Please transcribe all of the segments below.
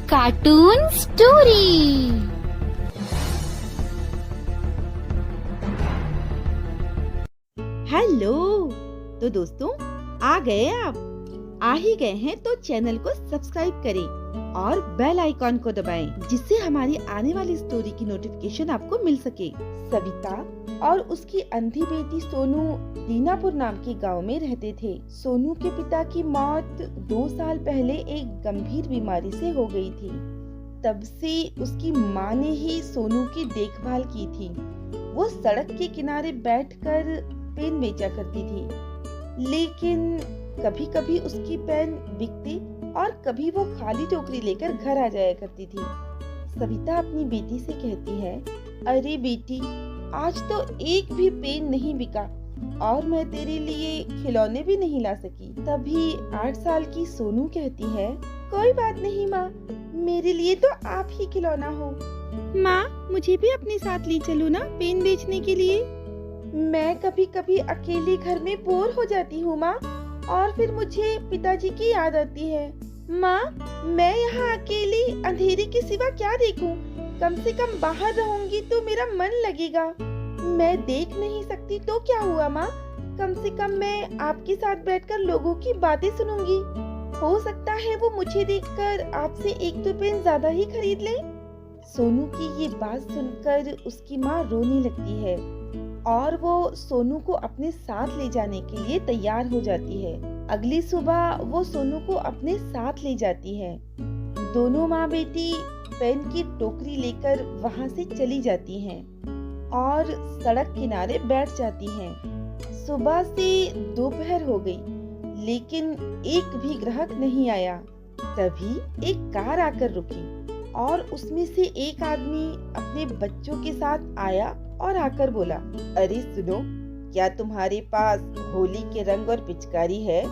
Cartoon story. Hello. तो दोस्तों, आ गए आप? आ ही गए हैं तो चैनल को सब्सक्राइब करें और बेल आइकॉन को दबाएं, जिससे हमारी आने वाली स्टोरी की नोटिफिकेशन आपको मिल सके। सविता और उसकी अंधी बेटी सोनू दीनापुर नाम के गांव में रहते थे। सोनू के पिता की मौत 2 साल पहले एक गंभीर बीमारी से हो गई थी। तब से उसकी माँ ने ही सोनू की देखभाल की थी। वो सड़क के किनारे बैठकर पेन बेचा करती थी, लेकिन कभी कभी उसकी पेन बिकते और कभी वो खाली टोकरी लेकर घर आ जाया करती थी। सविता अपनी बेटी से कहती है, अरे बेटी, आज तो एक भी पेन नहीं बिका और मैं तेरे लिए खिलौने भी नहीं ला सकी। तभी 8 साल की सोनू कहती है, कोई बात नहीं माँ, मेरे लिए तो आप ही खिलौना हो। माँ, मुझे भी अपने साथ ले चलो ना पेन बेचने के लिए। मैं कभी कभी अकेली घर में बोर हो जाती हूँ माँ, और फिर मुझे पिताजी की याद आती है। माँ, मैं यहाँ अकेली अंधेरे के सिवा क्या देखूं? कम से कम बाहर रहूंगी तो मेरा मन लगेगा। मैं देख नहीं सकती तो क्या हुआ माँ, कम से कम मैं आपके साथ बैठकर लोगों की बातें सुनूंगी। हो सकता है वो मुझे देखकर आपसे 1-2 पेन ज्यादा ही खरीद ले। सोनू की ये बात सुनकर उसकी माँ रोने लगती है और वो सोनू को अपने साथ ले जाने के लिए तैयार हो जाती है। अगली सुबह वो सोनू को अपने साथ ले जाती है। दोनों माँ बेटी पेन की टोकरी लेकर वहाँ से चली जाती हैं और सड़क किनारे बैठ जाती हैं। सुबह से दोपहर हो गई, लेकिन एक भी ग्राहक नहीं आया। तभी एक कार आकर रुकी और उसमें से एक आदमी अपने बच्चों के साथ आया और आकर बोला, अरे सुनो, क्या तुम्हारे पास होली के रंग और पिचकारी है?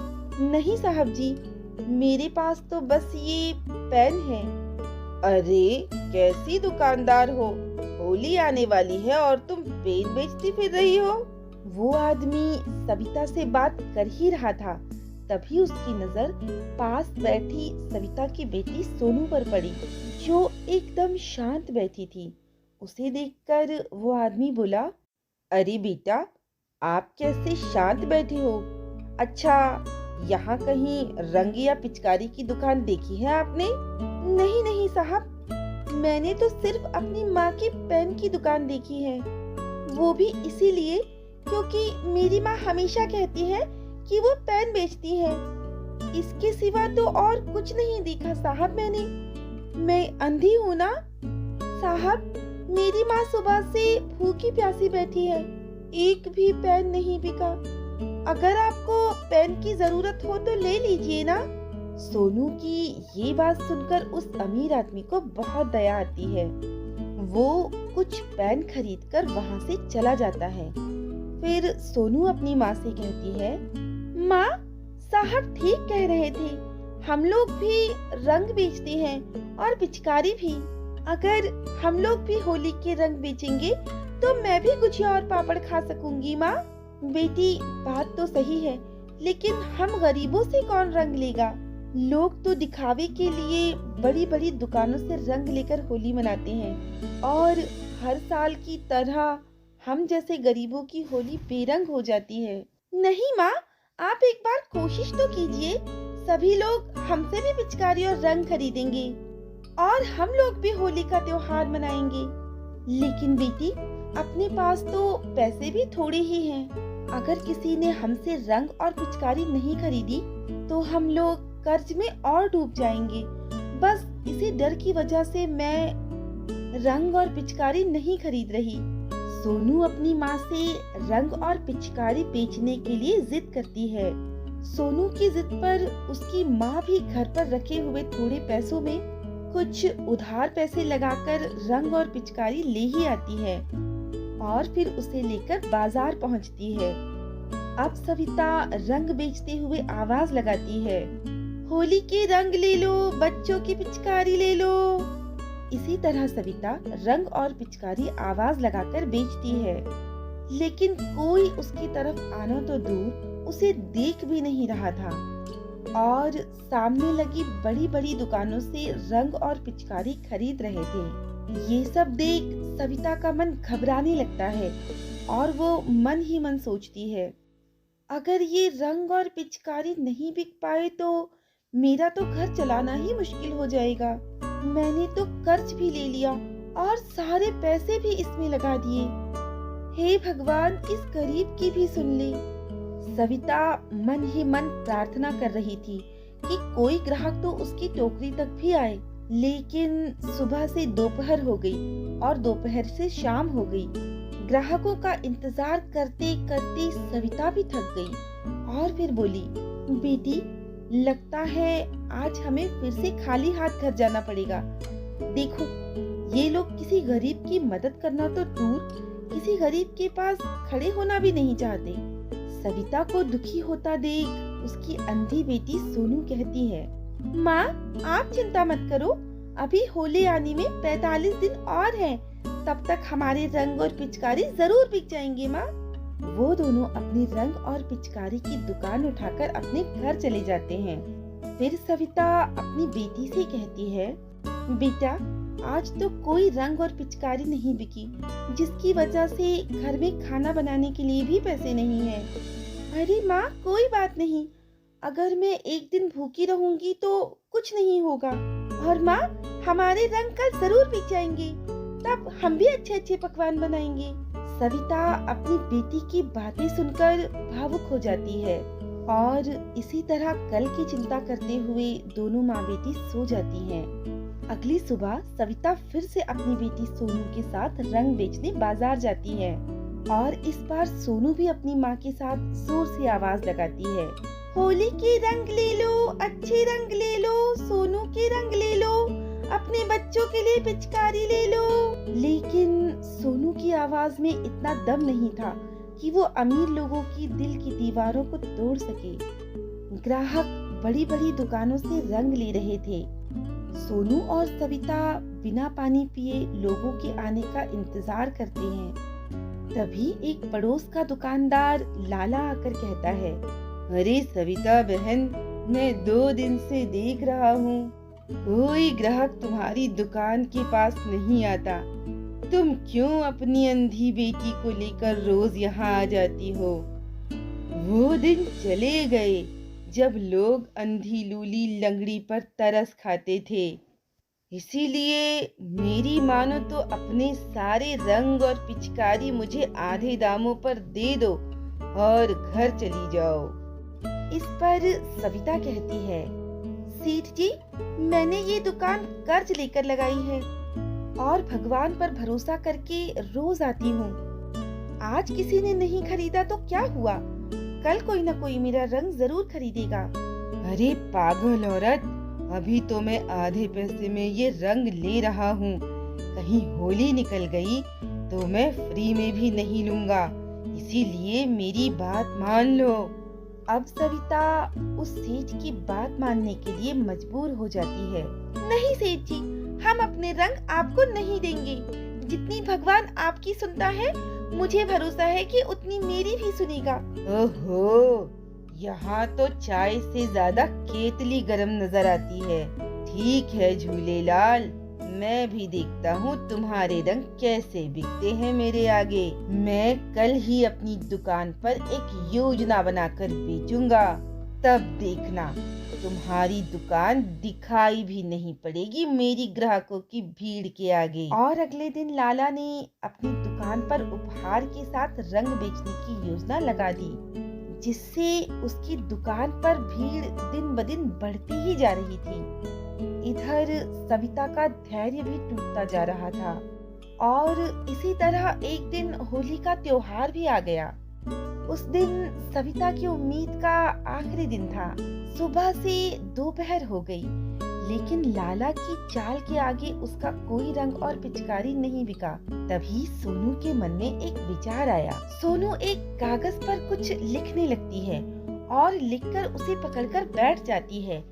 नहीं साहब जी, मेरे पास तो बस ये पेन है। अरे कैसी दुकानदार हो, होली आने वाली है और तुम पेन बेचती फिर रही हो। वो आदमी सविता से बात कर ही रहा था, तभी उसकी नजर पास बैठी सविता की बेटी सोनू पर पड़ी, जो एकदम शांत बैठी थी। उसे देखकर वो आदमी बोला, अरे बेटा, आप कैसे शांत बैठे हो? अच्छा, यहाँ कहीं रंग या पिचकारी की दुकान देखी है आपने? नहीं नहीं साहब, मैंने तो सिर्फ अपनी माँ की पेन की दुकान देखी है, वो भी इसीलिए क्योंकि मेरी माँ हमेशा कहती है कि वो पेन बेचती है। इसके सिवा तो और कुछ नहीं देखा साहब मैंने। मैं अंधी हूँ ना साहब, मेरी माँ सुबह से भूखी प्यासी बैठी है, एक भी पेन नहीं बिका। अगर आपको पेन की जरूरत हो तो ले लीजिए ना। सोनू की ये बात सुनकर उस अमीर आदमी को बहुत दया आती है। वो कुछ पेन खरीदकर वहाँ से चला जाता है। फिर सोनू अपनी माँ से कहती है, माँ, साहब ठीक कह रहे थे, हम लोग भी रंग बेचते हैं और पिचकारी भी। अगर हम लोग भी होली के रंग बेचेंगे तो मैं भी कुछ और पापड़ खा सकूंगी। माँ बेटी, बात तो सही है, लेकिन हम गरीबों से कौन रंग लेगा? लोग तो दिखावे के लिए बड़ी बड़ी दुकानों से रंग लेकर होली मनाते हैं और हर साल की तरह हम जैसे गरीबों की होली बेरंग हो जाती है। नहीं माँ, आप एक बार कोशिश तो कीजिए, सभी लोग हमसे भी पिचकारी और रंग खरीदेंगे और हम लोग भी होली का त्योहार मनाएंगे। लेकिन बेटी, अपने पास तो पैसे भी थोड़े ही हैं। अगर किसी ने हमसे रंग और पिचकारी नहीं खरीदी तो हम लोग कर्ज में और डूब जाएंगे। बस इसी डर की वजह से मैं रंग और पिचकारी नहीं खरीद रही। सोनू अपनी माँ से रंग और पिचकारी बेचने के लिए जिद करती है। सोनू की जिद पर उसकी माँ भी घर पर रखे हुए थोड़े पैसों में कुछ उधार पैसे लगाकर रंग और पिचकारी ले ही आती है और फिर उसे लेकर बाजार पहुंचती है। अब सविता रंग बेचते हुए आवाज लगाती है, होली के रंग ले लो, बच्चों की पिचकारी ले लो। इसी तरह सविता रंग और पिचकारी आवाज लगाकर बेचती है, लेकिन कोई उसकी तरफ आना तो दूर, उसे देख भी नहीं रहा था। और सामने लगी बड़ी बड़ी दुकानों से रंग और पिचकारी खरीद रहे थे। ये सब देख सविता का मन घबराने लगता है और वो मन ही मन सोचती है, अगर ये रंग और पिचकारी नहीं बिक पाए तो मेरा तो घर चलाना ही मुश्किल हो जाएगा। मैंने तो कर्ज भी ले लिया और सारे पैसे भी इसमें लगा दिए। हे भगवान, इस गरीब की भी सुन ले। सविता मन ही मन प्रार्थना कर रही थी कि कोई ग्राहक तो उसकी टोकरी तक भी आए, लेकिन सुबह से दोपहर हो गई और दोपहर से शाम हो गई। ग्राहकों का इंतजार करते करते सविता भी थक गई और फिर बोली, बेटी, लगता है आज हमें फिर से खाली हाथ घर जाना पड़ेगा। देखो, ये लोग किसी गरीब की मदद करना तो दूर, किसी गरीब के पास खड़े होना भी नहीं चाहते। सविता को दुखी होता देख उसकी अंधी बेटी सोनू कहती है, माँ, आप चिंता मत करो, अभी होली आने में 45 दिन और हैं, तब तक हमारे रंग और पिचकारी जरूर बिक जाएंगे माँ। वो दोनों अपनी रंग और पिचकारी की दुकान उठाकर अपने घर चले जाते हैं। फिर सविता अपनी बेटी से कहती है, बेटा, आज तो कोई रंग और पिचकारी नहीं बिकी, जिसकी वजह से घर में खाना बनाने के लिए भी पैसे नहीं है। अरे माँ, कोई बात नहीं, अगर मैं एक दिन भूखी रहूंगी तो कुछ नहीं होगा। और माँ, हमारे रंग कल जरूर बिक जाएंगे, तब हम भी अच्छे अच्छे पकवान बनाएंगे। सविता अपनी बेटी की बातें सुनकर भावुक हो जाती है और इसी तरह कल की चिंता करते हुए दोनों माँ बेटी सो जाती हैं। अगली सुबह सविता फिर से अपनी बेटी सोनू के साथ रंग बेचने बाजार जाती है और इस बार सोनू भी अपनी माँ के साथ जोर से आवाज लगाती है, होली के रंग ले लो, अच्छे रंग ले लो, सोनू के रंग ले लो, अपने बच्चों के लिए पिचकारी ले लो। लेकिन सोनू की आवाज में इतना दम नहीं था कि वो अमीर लोगों की दिल की दीवारों को तोड़ सके। ग्राहक बड़ी बड़ी दुकानों से रंग ले रहे थे। सोनू और सविता बिना पानी पिए लोगों के आने का इंतजार करते हैं। तभी एक पड़ोस का दुकानदार लाला आकर कहता है, अरे सविता बहन, मैं 2 दिन से देख रहा हूँ, कोई ग्राहक तुम्हारी दुकान के पास नहीं आता। तुम क्यों अपनी अंधी बेटी को लेकर रोज यहाँ आ जाती हो? वो दिन चले गए जब लोग अंधी लूली लंगड़ी पर तरस खाते थे। इसीलिए मेरी मानो तो अपने सारे रंग और पिचकारी मुझे आधे दामों पर दे दो और घर चली जाओ। इस पर सविता कहती है, सेठ जी, मैंने ये दुकान कर्ज लेकर लगाई है और भगवान पर भरोसा करके रोज आती हूँ। आज किसी ने नहीं खरीदा तो क्या हुआ, कल कोई न कोई मेरा रंग जरूर खरीदेगा। अरे पागल औरत, अभी तो मैं आधे पैसे में ये रंग ले रहा हूँ, कहीं होली निकल गई तो मैं फ्री में भी नहीं लूंगा, इसीलिए मेरी बात मान लो। अब सविता उस सेठ की बात मानने के लिए मजबूर हो जाती है। नहीं सेठ जी, हम अपने रंग आपको नहीं देंगे। जितनी भगवान आपकी सुनता है, मुझे भरोसा है कि उतनी मेरी भी सुनेगा। ओहो, यहाँ तो चाय से ज्यादा केतली गरम नजर आती है। ठीक है झूलेलाल, मैं भी देखता हूँ तुम्हारे रंग कैसे बिकते हैं मेरे आगे। मैं कल ही अपनी दुकान पर एक योजना बनाकर बेचूंगा, तब देखना तुम्हारी दुकान दिखाई भी नहीं पड़ेगी मेरी ग्राहकों की भीड़ के आगे। और अगले दिन लाला ने अपनी दुकान पर उपहार के साथ रंग बेचने की योजना लगा दी, जिससे उसकी दुकान पर भीड़ दिन ब दिन बढ़ती ही जा रही थी। इधर सविता का धैर्य भी टूटता जा रहा था और इसी तरह एक दिन होली का त्योहार भी आ गया। उस दिन सविता की उम्मीद का आखिरी दिन था। सुबह से दोपहर हो गई, लेकिन लाला की चाल के आगे उसका कोई रंग और पिचकारी नहीं बिका। तभी सोनू के मन में एक विचार आया। सोनू एक कागज पर कुछ लिखने लगती है और लिखकर उसे पकड़कर बैठ जाती है।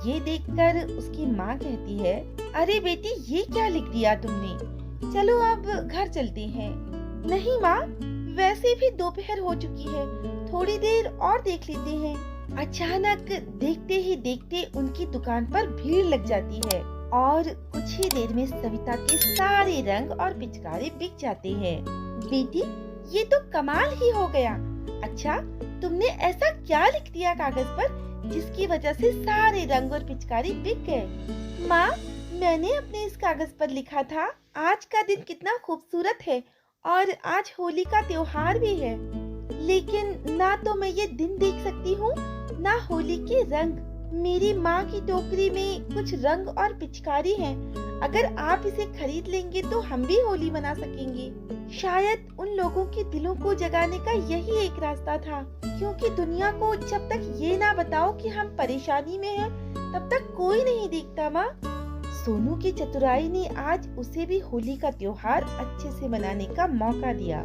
ये देखकर उसकी माँ कहती है, अरे बेटी, ये क्या लिख दिया तुमने? चलो अब घर चलते हैं। नहीं माँ, वैसे भी दोपहर हो चुकी है, थोड़ी देर और देख लेते हैं। अचानक देखते ही देखते उनकी दुकान पर भीड़ लग जाती है और कुछ ही देर में सविता के सारे रंग और पिचकारी बिक जाते हैं। बेटी, ये तो कमाल ही हो गया। अच्छा, तुमने ऐसा क्या लिख दिया कागज पर जिसकी वजह से सारे रंग और पिचकारी बिक गए? माँ, मैंने अपने इस कागज पर लिखा था, आज का दिन कितना खूबसूरत है और आज होली का त्योहार भी है। लेकिन ना तो मैं ये दिन देख सकती हूँ, ना होली के रंग। मेरी माँ की टोकरी में कुछ रंग और पिचकारी हैं। अगर आप इसे खरीद लेंगे तो हम भी होली मना सकेंगे। शायद उन लोगों के दिलों को जगाने का यही एक रास्ता था, क्योंकि दुनिया को जब तक ये ना बताओ कि हम परेशानी में हैं, तब तक कोई नहीं देखता। माँ, सोनू की चतुराई ने आज उसे भी होली का त्योहार अच्छे से मनाने का मौका दिया।